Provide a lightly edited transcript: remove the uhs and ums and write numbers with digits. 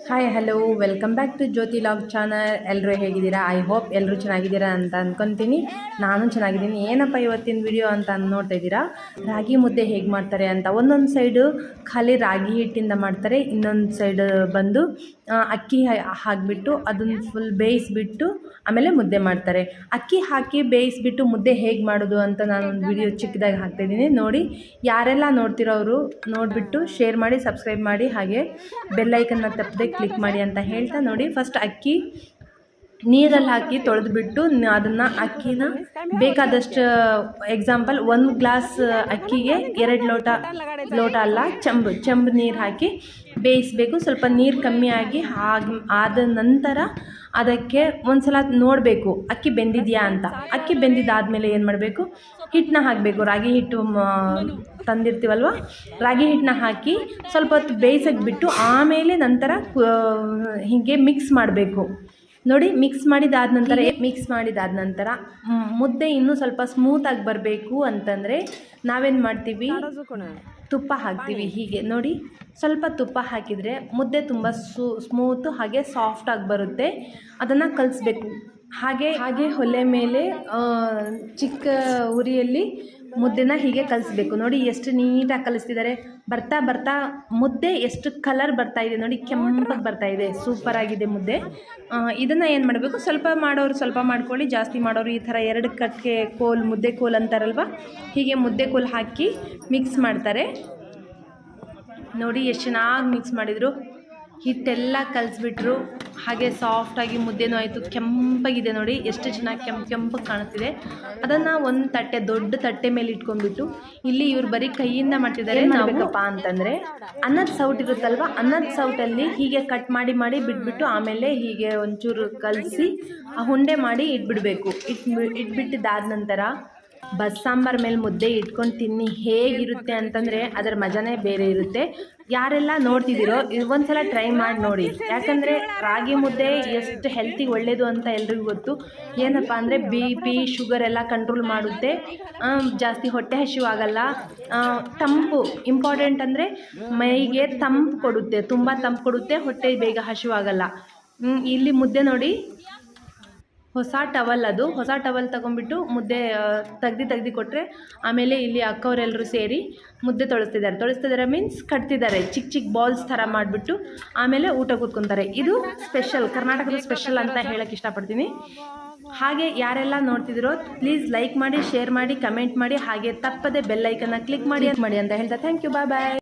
Hi hello welcome back to Jyoti log channel. ಎಲ್ಲರೂ ಹೇಗಿದ್ದೀರಾ? I hope ಎಲ್ಲರೂ ಚೆನ್ನಾಗಿದ್ದೀರಾ ಅಂತ ಅಂದ್ಕೊತೀನಿ. ನಾನು ಚೆನ್ನಾಗಿದ್ದೀನಿ. ಏನಪ್ಪ ಇವತ್ತಿನ ವಿಡಿಯೋ ಅಂತ ನೋಡ್ತಾ ಇದ್ದೀರಾ, ರಾಗಿ ಮುದ್ದೆ ಹೇಗೆ ಮಾಡ್ತಾರೆ ಅಂತ. ಒಂದೊಂದು ಸೈಡು ಖಾಲಿ ರಾಗಿ ಹಿಟ್ಟಿಂದ ಮಾಡ್ತಾರೆ, ಇನ್ನೊಂದು ಸೈಡ್ ಬಂದು ಅಕ್ಕಿ ಹಾಕಿಬಿಟ್ಟು ಅದನ್ನು ಫುಲ್ ಬೇಯಿಸಿಬಿಟ್ಟು ಆಮೇಲೆ ಮುದ್ದೆ ಮಾಡ್ತಾರೆ. ಅಕ್ಕಿ ಹಾಕಿ ಬೇಯಿಸಿಬಿಟ್ಟು ಮುದ್ದೆ ಹೇಗೆ ಮಾಡೋದು ಅಂತ ನಾನು ಒಂದು ವಿಡಿಯೋ ಚಿಕ್ಕದಾಗಿ ಹಾಕ್ತಾಯಿದ್ದೀನಿ ನೋಡಿ. ಯಾರೆಲ್ಲ ನೋಡ್ತಿರೋ ಅವರು ನೋಡಿಬಿಟ್ಟು ಶೇರ್ ಮಾಡಿ, ಸಬ್ಸ್ಕ್ರೈಬ್ ಮಾಡಿ, ಹಾಗೆ ಬೆಲ್ ಐಕನ್ನ ತಪ್ಪದೆ ಕ್ಲಿಕ್ ಮಾಡಿ ಅಂತ ಹೇಳ್ತಾ ನೋಡಿ. ಫಸ್ಟ್ ಅಕ್ಕಿ ನೀರಲ್ಲಿ ಹಾಕಿ ತೊಳೆದ್ಬಿಟ್ಟು ಅದನ್ನು ಅಕ್ಕಿನ ಬೇಕಾದಷ್ಟು, ಎಕ್ಸಾಂಪಲ್ 1 ಗ್ಲಾಸ್ ಅಕ್ಕಿಗೆ 2 ಲೋಟ ಅಲ್ಲ, ಚೆಂಬು ನೀರು ಹಾಕಿ ಬೇಯಿಸಬೇಕು. ಸ್ವಲ್ಪ ನೀರು ಕಮ್ಮಿ ಆಗಿ ಆದ ನಂತರ ಅದಕ್ಕೆ ಒಂದು ಸಲ ನೋಡಬೇಕು ಅಕ್ಕಿ ಬೆಂದಿದೆಯಾ ಅಂತ. ಅಕ್ಕಿ ಬೆಂದಿದ್ದಾದಮೇಲೆ ಏನು ಮಾಡಬೇಕು, ಹಿಟ್ಟನ್ನ ಹಾಕಬೇಕು. ರಾಗಿ ಹಿಟ್ಟು ತಂದಿರ್ತೀವಲ್ವ, ರಾಗಿ ಹಿಟ್ಟನ್ನ ಹಾಕಿ ಸ್ವಲ್ಪ ಹೊತ್ತು ಬೇಯಿಸೋಕ್ಕೆ ಬಿಟ್ಟು ಆಮೇಲೆ ನಂತರ ಹೀಗೆ ಮಿಕ್ಸ್ ಮಾಡಬೇಕು ನೋಡಿ. ಮಿಕ್ಸ್ ಮಾಡಿದಾದ ನಂತರ ಮುದ್ದೆ ಇನ್ನೂ ಸ್ವಲ್ಪ ಸ್ಮೂತಾಗಿ ಬರಬೇಕು ಅಂತಂದರೆ ನಾವೇನು ಮಾಡ್ತೀವಿ, ತುಪ್ಪ ಹಾಕ್ತೀವಿ. ಹೀಗೆ ನೋಡಿ, ಸ್ವಲ್ಪ ತುಪ್ಪ ಹಾಕಿದರೆ ಮುದ್ದೆ ತುಂಬ ಸ್ಮೂತು ಹಾಗೆ ಸಾಫ್ಟಾಗಿ ಬರುತ್ತೆ. ಅದನ್ನು ಕಲಿಸ್ಬೇಕು. ಹಾಗೆ ಒಲೆ ಮೇಲೆ ಚಿಕ್ಕ ಉರಿಯಲ್ಲಿ ಮುದ್ದೆನ ಹೀಗೆ ಕಲಿಸ್ಬೇಕು ನೋಡಿ. ಎಷ್ಟು ನೀಟಾಗಿ ಕಲಿಸ್ತಿದ್ದಾರೆ. ಬರ್ತಾ ಮುದ್ದೆ ಎಷ್ಟು ಕಲರ್ ಬರ್ತಾ ಇದೆ ನೋಡಿ, ಕೆಂಪಗೆ ಬರ್ತಾ ಇದೆ. ಸೂಪರಾಗಿದೆ ಮುದ್ದೆ. ಇದನ್ನು ಏನು ಮಾಡಬೇಕು, ಸ್ವಲ್ಪ ಮಾಡೋರು ಸ್ವಲ್ಪ ಮಾಡ್ಕೊಳ್ಳಿ, ಜಾಸ್ತಿ ಮಾಡೋರು ಈ ಥರ 2 ಕಟ್ಟಿಗೆ ಕೋಲ್, ಮುದ್ದೆ ಕೋಲ್ ಅಂತಾರಲ್ವ, ಹೀಗೆ ಮುದ್ದೆ ಕೋಲ್ ಹಾಕಿ ಮಿಕ್ಸ್ ಮಾಡ್ತಾರೆ ನೋಡಿ. ಎಷ್ಟು ಚೆನ್ನಾಗಿ ಮಿಕ್ಸ್ ಮಾಡಿದರು, ಹಿಟ್ಟೆಲ್ಲ ಕಲಿಸ್ಬಿಟ್ರು. ಹಾಗೆ ಸಾಫ್ಟಾಗಿ ಮುದ್ದೆನೂ ಆಯಿತು. ಕೆಂಪಾಗಿದೆ ನೋಡಿ, ಎಷ್ಟು ಚೆನ್ನಾಗಿ ಕೆಂಪಗೆ ಕಾಣಿಸ್ತಿದೆ. ಅದನ್ನು ಒಂದು ದೊಡ್ಡ ತಟ್ಟೆ ಮೇಲೆ ಇಟ್ಕೊಂಡ್ಬಿಟ್ಟು, ಇಲ್ಲಿ ಇವ್ರು ಬರೀ ಕೈಯಿಂದ ಮಾಡ್ತಿದ್ದಾರೆ. ನಾವೇನಪ್ಪ ಅಂತಂದರೆ ಅನ್ನದ ಸೌಟ್ ಇರುತ್ತಲ್ವ, ಅನ್ನದ ಸೌಟಲ್ಲಿ ಹೀಗೆ ಕಟ್ ಮಾಡಿ ಬಿಟ್ಬಿಟ್ಟು ಆಮೇಲೆ ಹೀಗೆ ಒಂಚೂರು ಕಲಸಿ ಉಂಡೆ ಮಾಡಿ ಇಟ್ಬಿಡಬೇಕು. ಇಟ್ಬಿಟ್ಟಿದ್ದಾದ ನಂತರ ಬಸ್ಸಾಂಬಾರ್ ಮೇಲೆ ಮುದ್ದೆ ಇಟ್ಕೊಂಡು ತಿನ್ನಿ ಹೇಗಿರುತ್ತೆ ಅಂತಂದರೆ ಅದರ ಮಜಾನೇ ಬೇರೆ ಇರುತ್ತೆ. ಯಾರೆಲ್ಲ ನೋಡ್ತಿದ್ದೀರೋ ಒಂದು ಸಲ ಟ್ರೈ ಮಾಡಿ ನೋಡಿ. ಯಾಕಂದರೆ ರಾಗಿ ಮುದ್ದೆ ಎಷ್ಟು ಹೆಲ್ತಿಗೆ ಒಳ್ಳೆಯದು ಅಂತ ಎಲ್ರಿಗೂ ಗೊತ್ತು. ಏನಪ್ಪ ಅಂದರೆ BP ಶುಗರ್ ಎಲ್ಲ ಕಂಟ್ರೋಲ್ ಮಾಡುತ್ತೆ, ಜಾಸ್ತಿ ಹೊಟ್ಟೆ ಹಸಿವು ಆಗಲ್ಲ, ತಂಪು ಇಂಪಾರ್ಟೆಂಟ್ ಅಂದರೆ ಮೈಗೆ ತಂಪು ಕೊಡುತ್ತೆ, ತುಂಬ ತಂಪು ಕೊಡುತ್ತೆ, ಹೊಟ್ಟೆ ಬೇಗ ಹಸಿವು ಆಗಲ್ಲ. ಇಲ್ಲಿ ಮುದ್ದೆ ನೋಡಿ, ಹೊಸ ಟವಲ್ ತೊಗೊಂಡ್ಬಿಟ್ಟು ಮುದ್ದೆ ತೆಗ್ದು ಕೊಟ್ಟರೆ ಆಮೇಲೆ ಇಲ್ಲಿ ಅಕ್ಕವರೆಲ್ಲರೂ ಸೇರಿ ಮುದ್ದೆ ತೊಳಿಸ್ತಿದ್ದಾರೆ ಮೀನ್ಸ್ ಕಟ್ತಿದ್ದಾರೆ. ಚಿಕ್ಕ ಬಾಲ್ಸ್ ಥರ ಮಾಡಿಬಿಟ್ಟು ಆಮೇಲೆ ಊಟ ಕೂತ್ಕೊತಾರೆ. ಇದು ಸ್ಪೆಷಲ್, ಕರ್ನಾಟಕದ ಸ್ಪೆಷಲ್ ಅಂತ ಹೇಳಕ್ಕೆ ಇಷ್ಟಪಡ್ತೀನಿ. ಹಾಗೆ ಯಾರೆಲ್ಲ ನೋಡ್ತಿದ್ದೀರೋ ಪ್ಲೀಸ್ ಲೈಕ್ ಮಾಡಿ, ಶೇರ್ ಮಾಡಿ, ಕಮೆಂಟ್ ಮಾಡಿ, ಹಾಗೆ ತಪ್ಪದೆ ಬೆಲ್ ಐಕನ್ನ ಕ್ಲಿಕ್ ಮಾಡಿ ಅಂತ ಹೇಳ್ತಾ ಥ್ಯಾಂಕ್ ಯು, ಬಾಯ್ ಬಾಯ್.